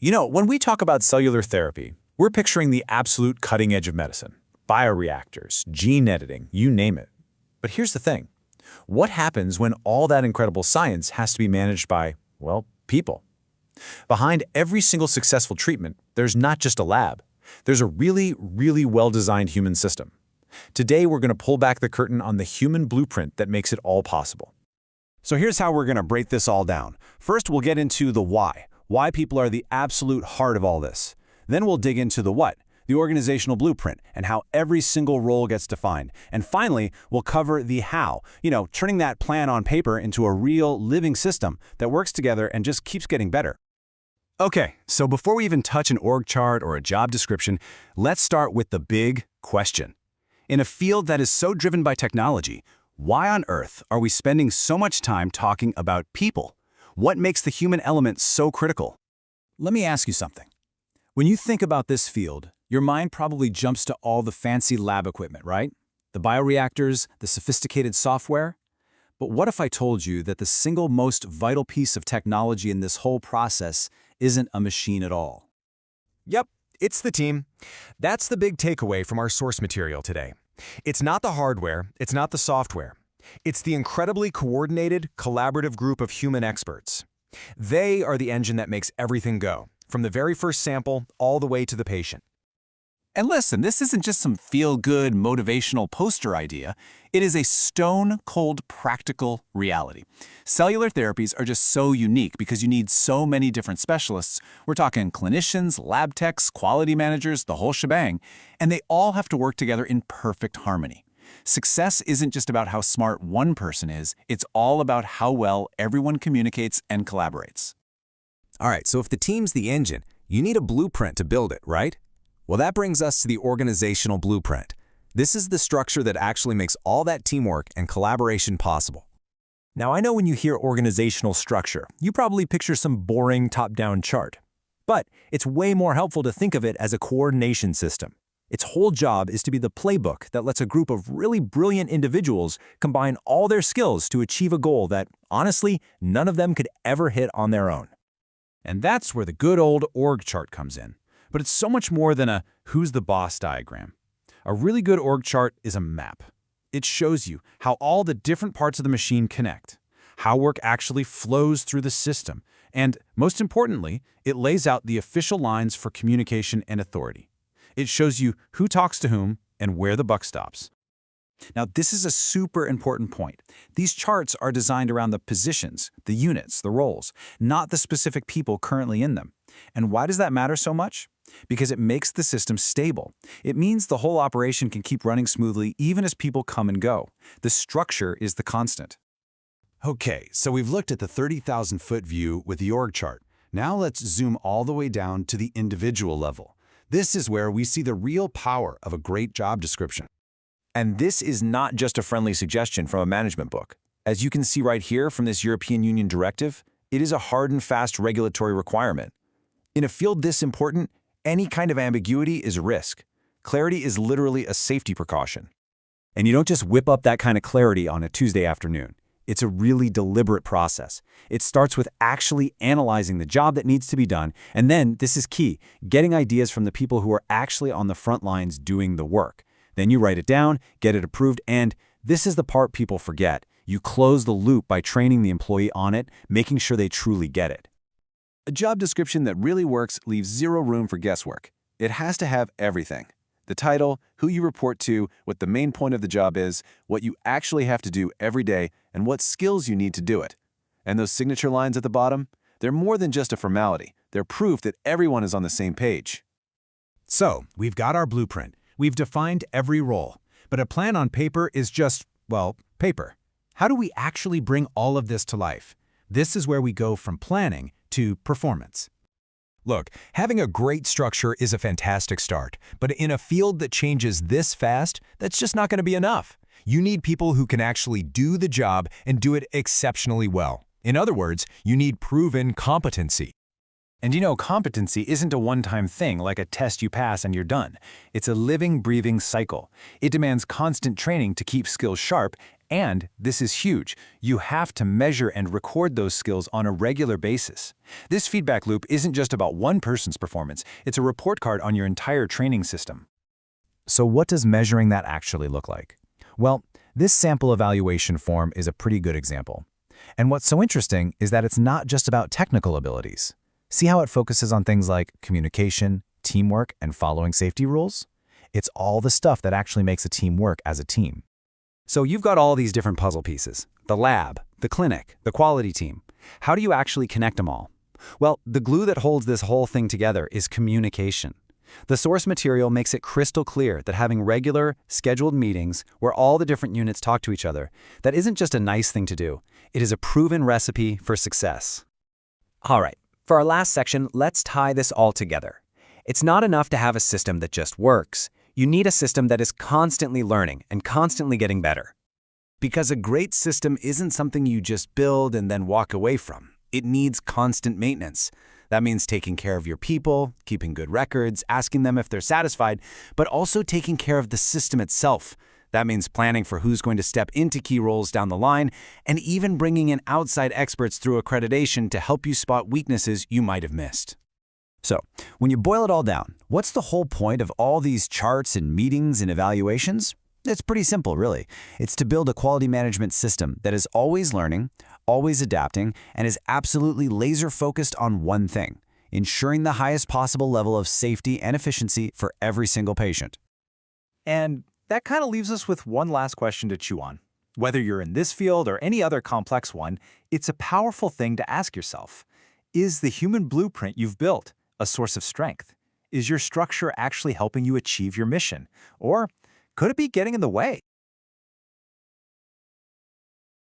When we talk about cellular therapy, we're picturing the absolute cutting edge of medicine. Bioreactors, gene editing, you name it. But here's the thing. What happens when all that incredible science has to be managed by, well, people? Behind every single successful treatment, there's not just a lab. There's a really, really well-designed human system. Today, we're going to pull back the curtain on the human blueprint that makes it all possible. So here's how we're going to break this all down. First, we'll get into the why people are the absolute heart of all this. Then we'll dig into the what, the organizational blueprint, and how every single role gets defined. And finally, we'll cover the how, turning that plan on paper into a real living system that works together and just keeps getting better. Okay, so before we even touch an org chart or a job description, let's start with the big question. In a field that is so driven by technology, why on earth are we spending so much time talking about people? What makes the human element so critical? Let me ask you something. When you think about this field, your mind probably jumps to all the fancy lab equipment, right? The bioreactors, the sophisticated software. But what if I told you that the single most vital piece of technology in this whole process isn't a machine at all? Yep, it's the team. That's the big takeaway from our source material today. It's not the hardware, it's not the software. It's the incredibly coordinated, collaborative group of human experts. They are the engine that makes everything go, from the very first sample all the way to the patient. And listen, this isn't just some feel-good, motivational poster idea. It is a stone-cold practical reality. Cellular therapies are just so unique because you need so many different specialists. We're talking clinicians, lab techs, quality managers, the whole shebang, and they all have to work together in perfect harmony. Success isn't just about how smart one person is, it's all about how well everyone communicates and collaborates. All right, so if the team's the engine, you need a blueprint to build it, right? Well, that brings us to the organizational blueprint. This is the structure that actually makes all that teamwork and collaboration possible. Now, I know when you hear organizational structure, you probably picture some boring top-down chart. But it's way more helpful to think of it as a coordination system. Its whole job is to be the playbook that lets a group of really brilliant individuals combine all their skills to achieve a goal that, honestly, none of them could ever hit on their own. And that's where the good old org chart comes in. But it's so much more than a who's the boss diagram. A really good org chart is a map. It shows you how all the different parts of the machine connect, how work actually flows through the system, and, most importantly, it lays out the official lines for communication and authority. It shows you who talks to whom and where the buck stops. Now, this is a super important point. These charts are designed around the positions, the units, the roles, not the specific people currently in them. And why does that matter so much? Because it makes the system stable. It means the whole operation can keep running smoothly even as people come and go. The structure is the constant. Okay, so we've looked at the 30,000-foot view with the org chart. Now let's zoom all the way down to the individual level. This is where we see the real power of a great job description. And this is not just a friendly suggestion from a management book. As you can see right here from this European Union directive, it is a hard and fast regulatory requirement. In a field this important, any kind of ambiguity is a risk. Clarity is literally a safety precaution. And you don't just whip up that kind of clarity on a Tuesday afternoon. It's a really deliberate process. It starts with actually analyzing the job that needs to be done, and then, this is key, getting ideas from the people who are actually on the front lines doing the work. Then you write it down, get it approved, and this is the part people forget. You close the loop by training the employee on it, making sure they truly get it. A job description that really works leaves zero room for guesswork. It has to have everything. The title, who you report to, what the main point of the job is, what you actually have to do every day, and what skills you need to do it. And those signature lines at the bottom, they're more than just a formality. They're proof that everyone is on the same page. So, we've got our blueprint. We've defined every role. But a plan on paper is just, well, paper. How do we actually bring all of this to life? This is where we go from planning to performance. Look, having a great structure is a fantastic start, but in a field that changes this fast, that's just not going to be enough. You need people who can actually do the job and do it exceptionally well. In other words, you need proven competency. And competency isn't a one-time thing like a test you pass and you're done. It's a living, breathing cycle. It demands constant training to keep skills sharp And, this is huge, you have to measure and record those skills on a regular basis. This feedback loop isn't just about one person's performance, it's a report card on your entire training system. So what does measuring that actually look like? Well, this sample evaluation form is a pretty good example. And what's so interesting is that it's not just about technical abilities. See how it focuses on things like communication, teamwork, and following safety rules? It's all the stuff that actually makes a team work as a team. So you've got all these different puzzle pieces, the lab, the clinic, the quality team. How do you actually connect them all? Well, the glue that holds this whole thing together is communication. The source material makes it crystal clear that having regular, scheduled meetings where all the different units talk to each other, that isn't just a nice thing to do. It is a proven recipe for success. All right, for our last section, let's tie this all together. It's not enough to have a system that just works. You need a system that is constantly learning and constantly getting better. Because a great system isn't something you just build and then walk away from. It needs constant maintenance. That means taking care of your people, keeping good records, asking them if they're satisfied, but also taking care of the system itself. That means planning for who's going to step into key roles down the line, and even bringing in outside experts through accreditation to help you spot weaknesses you might have missed. So, when you boil it all down, what's the whole point of all these charts and meetings and evaluations? It's pretty simple, really. It's to build a quality management system that is always learning, always adapting, and is absolutely laser-focused on one thing: ensuring the highest possible level of safety and efficiency for every single patient. And that kind of leaves us with one last question to chew on. Whether you're in this field or any other complex one, it's a powerful thing to ask yourself. Is the human blueprint you've built a source of strength? Is your structure actually helping you achieve your mission? Or could it be getting in the way?